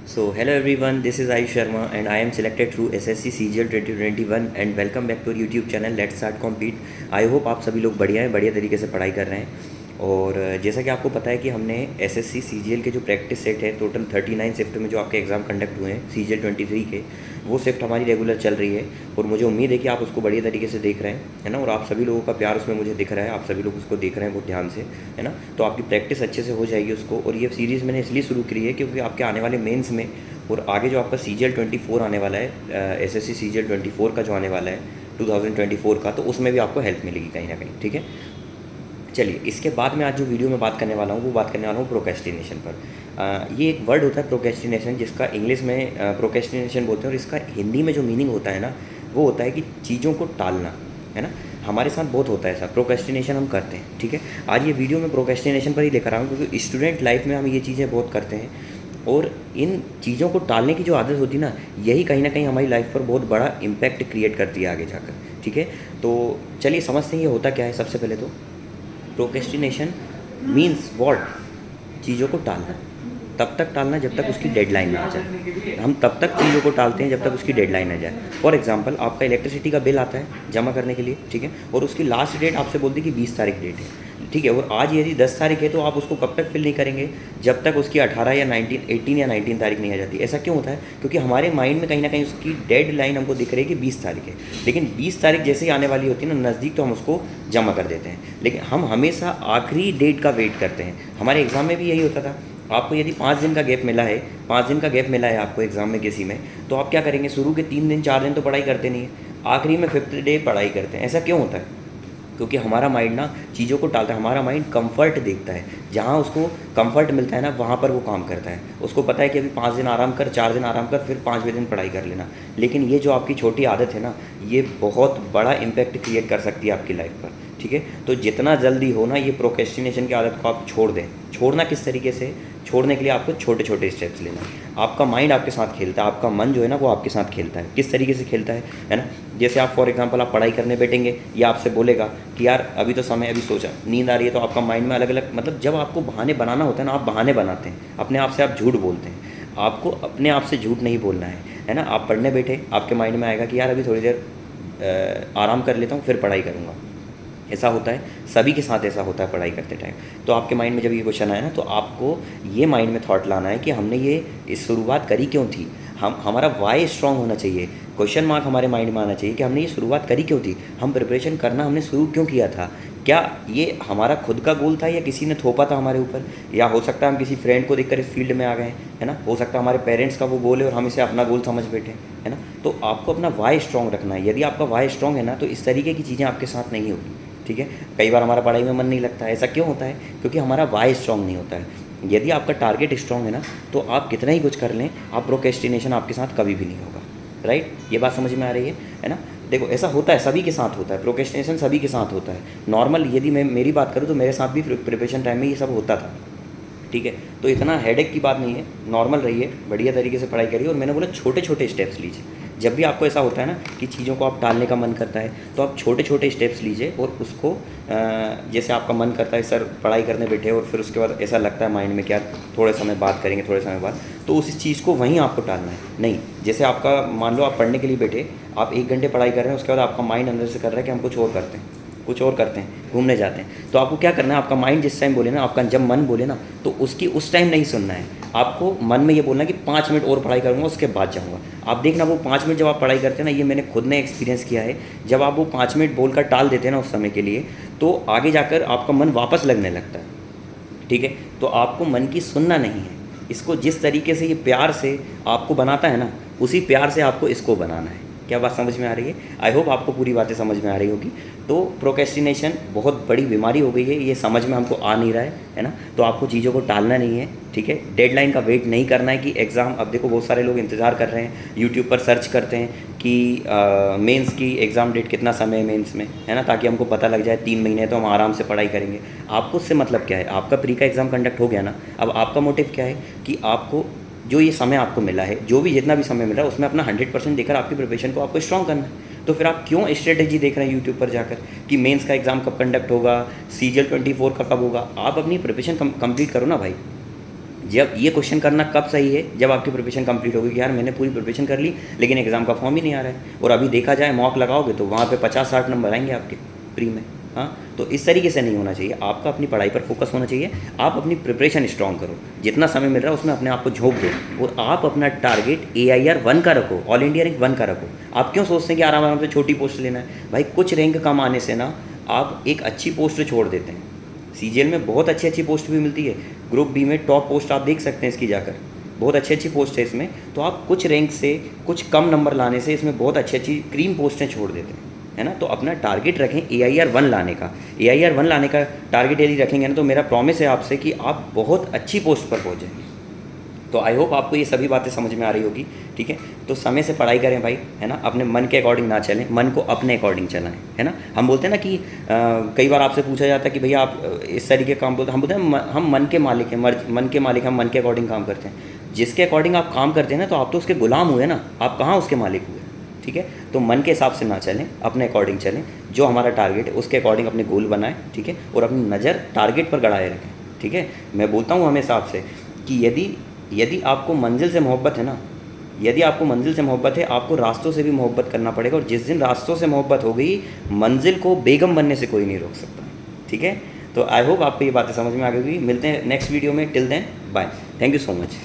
Hello everyone, this is Ayush Sharma and I am selected through SSC CGL 2021 and welcome back to our YouTube channel Let's Start Compete। I hope आप सभी लोग बढ़िया हैं, बढ़िया तरीके से पढ़ाई कर रहे हैं। और जैसा कि आपको पता है कि हमने SSC CGL के जो प्रैक्टिस सेट है टोटल 39 शिफ्ट में जो आपके एग्ज़ाम कंडक्ट हुए हैं CGL 23 के, वो शिफ्ट हमारी रेगुलर चल रही है और मुझे उम्मीद है कि आप उसको बढ़िया तरीके से देख रहे हैं, है ना। और आप सभी लोगों का प्यार उसमें मुझे दिख रहा है, आप सभी लोग उसको देख रहे हैं बहुत ध्यान से, है ना। तो आपकी प्रैक्टिस अच्छे से हो जाएगी उसको। और ये सीरीज़ मैंने इसलिए शुरू करी है क्योंकि आपके आने वाले मेंस में और आगे जो आपका CGL 24 आने वाला है, SSC CGL 24 का जो आने वाला है 2024 का, तो उसमें भी आपको हेल्प मिलेगी कहीं ना कहीं, ठीक है। चलिए, इसके बाद में आज जो वीडियो में बात करने वाला हूँ वो बात करने वाला हूँ प्रोक्रेस्टिनेशन पर। ये एक वर्ड होता है प्रोक्रेस्टिनेशन, जिसका इंग्लिश में प्रोक्रेस्टिनेशन बोलते हैं और इसका हिंदी में जो मीनिंग होता है ना, वो होता है कि चीज़ों को टालना, है ना। हमारे साथ बहुत होता है ऐसा, प्रोक्रेस्टिनेशन हम करते हैं, ठीक है। आज ये वीडियो मैं प्रोक्रेस्टिनेशन पर ही लेकर आया हूँ क्योंकि स्टूडेंट लाइफ में हम ये चीज़ें बहुत करते हैं और इन चीज़ों को टालने की जो आदत होती है ना, यही कहीं ना कहीं हमारी लाइफ पर बहुत बड़ा इम्पैक्ट क्रिएट करती है आगे जाकर, ठीक है। तो चलिए समझते हैं ये होता क्या है। सबसे पहले तो प्रोक्रेस्टिनेशन मीन्स व्हाट, चीज़ों को टालना, तब तक टालना जब तक उसकी डेडलाइन ना आ जाए। हम तब तक चीज़ों को टालते हैं जब तक उसकी डेडलाइन आ जाए। फॉर एग्जांपल, आपका इलेक्ट्रिसिटी का बिल आता है जमा करने के लिए, ठीक है, और उसकी लास्ट डेट आपसे बोलती है कि 20 तारीख डेट है, ठीक है। और आज यदि 10 तारीख है तो आप उसको कब तक फिल नहीं करेंगे, जब तक उसकी 18 या 18 या 19 तारीख नहीं आ जाती। ऐसा क्यों होता है? क्योंकि हमारे माइंड में कहीं ना कहीं उसकी डेड लाइन हमको दिख रही है कि 20 तारीख है, लेकिन 20 तारीख जैसे ही आने वाली होती है ना नज़दीक, तो हम उसको जमा कर देते हैं। लेकिन हम हमेशा आखिरी डेट का वेट करते हैं। हमारे एग्ज़ाम में भी यही होता था। आपको यदि 5 दिन का गैप मिला है, 5 दिन का गैप मिला है आपको एग्ज़ाम में किसी में, तो आप क्या करेंगे? शुरू के 3 दिन 4 दिन तो पढ़ाई करते नहीं है, आखिरी में 5th डे पढ़ाई करते हैं। ऐसा क्यों होता है? क्योंकि हमारा माइंड ना चीज़ों को टालता है। हमारा माइंड कंफर्ट देखता है, जहाँ उसको कंफर्ट मिलता है ना वहाँ पर वो काम करता है। उसको पता है कि अभी 5 दिन आराम कर, 4 दिन आराम कर, फिर 5वें दिन पढ़ाई कर लेना। लेकिन ये जो आपकी छोटी आदत है ना, ये बहुत बड़ा इम्पैक्ट क्रिएट कर सकती है आपकी लाइफ पर, ठीक है। तो जितना जल्दी हो ना ये प्रोक्रेस्टिनेशन की आदत को आप छोड़ दें। छोड़ना किस तरीके से? छोड़ने के लिए आपको छोटे छोटे स्टेप्स लेना है। आपका माइंड आपके साथ खेलता है, आपका मन जो है ना वो आपके साथ खेलता है। किस तरीके से खेलता है ना। जैसे आप फॉर एग्जांपल आप पढ़ाई करने बैठेंगे, या आपसे बोलेगा कि यार अभी तो समय, अभी सोचा, नींद आ रही है, तो आपका माइंड में अलग अलग, मतलब जब आपको बहाने बनाना होता है ना, आप बहाने बनाते हैं अपने आप से, आप झूठ बोलते हैं। आपको अपने आप से झूठ नहीं बोलना है ना। आप पढ़ने बैठे, आपके माइंड में आएगा कि यार अभी थोड़ी देर आराम कर लेता हूँ फिर पढ़ाई करूँगा। ऐसा होता है, सभी के साथ ऐसा होता है पढ़ाई करते टाइम। तो आपके माइंड में जब ये क्वेश्चन आया ना, तो आपको ये माइंड में थॉट लाना है कि हमने ये इस शुरुआत करी क्यों थी। हमारा वाई स्ट्रांग होना चाहिए। क्वेश्चन मार्क हमारे माइंड में आना चाहिए कि हमने ये शुरुआत करी क्यों थी, हम प्रिपरेशन करना हमने शुरू क्यों किया था। क्या ये हमारा खुद का गोल था या किसी ने थोपा था हमारे ऊपर, या हो सकता है हम किसी फ्रेंड को देखकर इस फील्ड में आ गए, है ना। हो सकता है हमारे पेरेंट्स का वो गोल है और हम इसे अपना गोल समझ बैठे, है ना। तो आपको अपना वाई स्ट्रांग रखना है। यदि आपका वाई स्ट्रांग है ना, तो इस तरीके की चीज़ें आपके साथ नहीं होगी, ठीक है। कई बार हमारा पढ़ाई में मन नहीं लगता है। ऐसा क्यों होता है? क्योंकि हमारा वाई स्ट्रांग नहीं होता है। यदि आपका टारगेट स्ट्रांग है ना, तो आप कितना ही कुछ कर लें, आप प्रोक्रेस्टिनेशन आपके साथ कभी भी नहीं होगा, राइट। ये बात समझ में आ रही है ना। देखो, ऐसा होता है, सभी के साथ होता है, प्रोक्रेस्टिनेशन सभी के साथ होता है। नॉर्मल यदि मैं मेरी बात करूँ तो मेरे साथ भी प्रिपरेशन टाइम में ये सब होता था, ठीक है। तो इतना हेडेक की बात नहीं है, नॉर्मल रहिए, बढ़िया तरीके से पढ़ाई करिए। और मैंने बोला छोटे छोटे स्टेप्स लीजिए। जब भी आपको ऐसा होता है ना कि चीज़ों को आप टालने का मन करता है, तो आप छोटे छोटे स्टेप्स लीजिए और उसको जैसे आपका मन करता है सर पढ़ाई करने बैठे, और फिर उसके बाद ऐसा लगता है माइंड में क्या थोड़े समय बात करेंगे, थोड़े समय बाद, तो उस चीज़ को वहीं आपको टालना है। नहीं, जैसे आपका मान लो आप पढ़ने के लिए बैठे, आप 1 घंटे पढ़ाई कर रहे हैं, उसके बाद आपका माइंड अंदर से कर रहा है कि हम कुछ और करते हैं, कुछ और करते हैं, घूमने जाते हैं। तो आपको क्या करना है? आपका माइंड जिस टाइम बोले ना, आपका जब मन बोले ना, तो उसकी उस टाइम नहीं सुनना है। आपको मन में ये बोलना है कि 5 मिनट और पढ़ाई करूँगा, उसके बाद जाऊँगा। आप देखना वो 5 मिनट जब आप पढ़ाई करते हैं ना, ये मैंने खुद ने एक्सपीरियंस किया है, जब आप वो 5 मिनट बोलकर टाल देते हैं ना उस समय के लिए, तो आगे जाकर आपका मन वापस लगने लगता है, ठीक है। तो आपको मन की सुनना नहीं है। इसको जिस तरीके से ये प्यार से आपको बनाता है ना, उसी प्यार से आपको इसको बनाना है। क्या बात समझ में आ रही है? आई होप आपको पूरी बातें समझ में आ रही होगी। तो प्रोक्रेस्टिनेशन बहुत बड़ी बीमारी हो गई है, ये समझ में हमको आ नहीं रहा है ना। तो आपको चीज़ों को टालना नहीं है, ठीक है। डेडलाइन का वेट नहीं करना है कि एग्ज़ाम, अब देखो बहुत सारे लोग इंतज़ार कर रहे हैं, यूट्यूब पर सर्च करते हैं कि मेंस की एग्ज़ाम डेट कितना समय है मेंस में, है ना, ताकि हमको पता लग जाए 3 महीने तो हम आराम से पढ़ाई करेंगे। आपको उससे मतलब क्या है? आपका प्री का एग्ज़ाम कंडक्ट हो गया ना, अब आपका मोटिव क्या है कि आपको जो ये समय आपको मिला है, जो भी जितना भी समय मिला है, उसमें अपना 100% देकर आपकी प्रिपरेशन को आपको स्ट्रॉन्ग करना है। तो फिर आप क्यों स्ट्रेटेजी देख रहे हैं यूट्यूब पर जाकर कि मेंस का एग्ज़ाम कब कंडक्ट होगा, CGL 24 का कब होगा? आप अपनी प्रिपरेशन कंप्लीट करो ना भाई। जब ये क्वेश्चन करना कब सही है, जब आपकी प्रिपरेशन कंप्लीट होगी कि यार मैंने पूरी प्रिपरेशन कर ली लेकिन एग्ज़ाम का फॉर्म ही नहीं आ रहा है, और अभी देखा जाए मॉक लगाओगे तो वहाँ पे 50-60 नंबर आएंगे आपके प्री में। हाँ, तो इस तरीके से नहीं होना चाहिए, आपका अपनी पढ़ाई पर फोकस होना चाहिए। आप अपनी प्रिपरेशन स्ट्रॉन्ग करो, जितना समय मिल रहा है उसमें अपने आप को झोंक दो, और आप अपना टारगेट AIR 1 का रखो, ऑल इंडिया रैंक 1 का रखो। आप क्यों सोचते हैं कि आराम आराम से छोटी पोस्ट लेना है? भाई कुछ रैंक कम आने से ना आप एक अच्छी पोस्ट छोड़ देते हैं। CGL में बहुत अच्छी अच्छी पोस्ट भी मिलती है, ग्रुप B में टॉप पोस्ट आप देख सकते हैं इसकी जाकर, बहुत अच्छी अच्छी पोस्ट है इसमें। तो आप कुछ रैंक से कुछ कम नंबर लाने से इसमें बहुत अच्छी अच्छी क्रीम पोस्टें छोड़ देते हैं, है ना। तो अपना टारगेट रखें AIR 1 लाने का। AIR 1 लाने का टारगेट यदि रखेंगे ना तो मेरा प्रॉमिस है आपसे कि आप बहुत अच्छी पोस्ट पर पहुँच जाएंगे। तो आई होप आपको ये सभी बातें समझ में आ रही होगी, ठीक है। तो समय से पढ़ाई करें भाई, है ना, अपने मन के अकॉर्डिंग ना चलें, मन को अपने अकॉर्डिंग चलाएं, है ना। हम बोलते हैं ना कि कई बार आपसे पूछा जाता है कि भैया आप इस तरीके का काम बोलते हैं, हम बोलते हैं हम मन के मालिक हैं, मन के मालिक, हम मन के अकॉर्डिंग काम करते हैं। जिसके अकॉर्डिंग आप काम करते हैं ना तो आप तो उसके गुलाम हुए ना, आप कहाँ उसके मालिक हुए, ठीक है। तो मन के हिसाब से ना चलें, अपने अकॉर्डिंग चलें, जो हमारा टारगेट है उसके अकॉर्डिंग अपने गोल बनाएं, ठीक है, और अपनी नज़र टारगेट पर गड़ाए रखें, ठीक है। मैं बोलता हूँ हमेशा आपसे कि यदि आपको मंजिल से मोहब्बत है ना, यदि आपको मंजिल से मोहब्बत है, आपको रास्तों से भी मोहब्बत करना पड़ेगा, और जिस दिन रास्तों से मोहब्बत हो गई, मंजिल को बेगम बनने से कोई नहीं रोक सकता, ठीक है। तो आई होप आपको ये बातें समझ में आ गई। मिलते हैं नेक्स्ट वीडियो में, till then bye, thank you so much.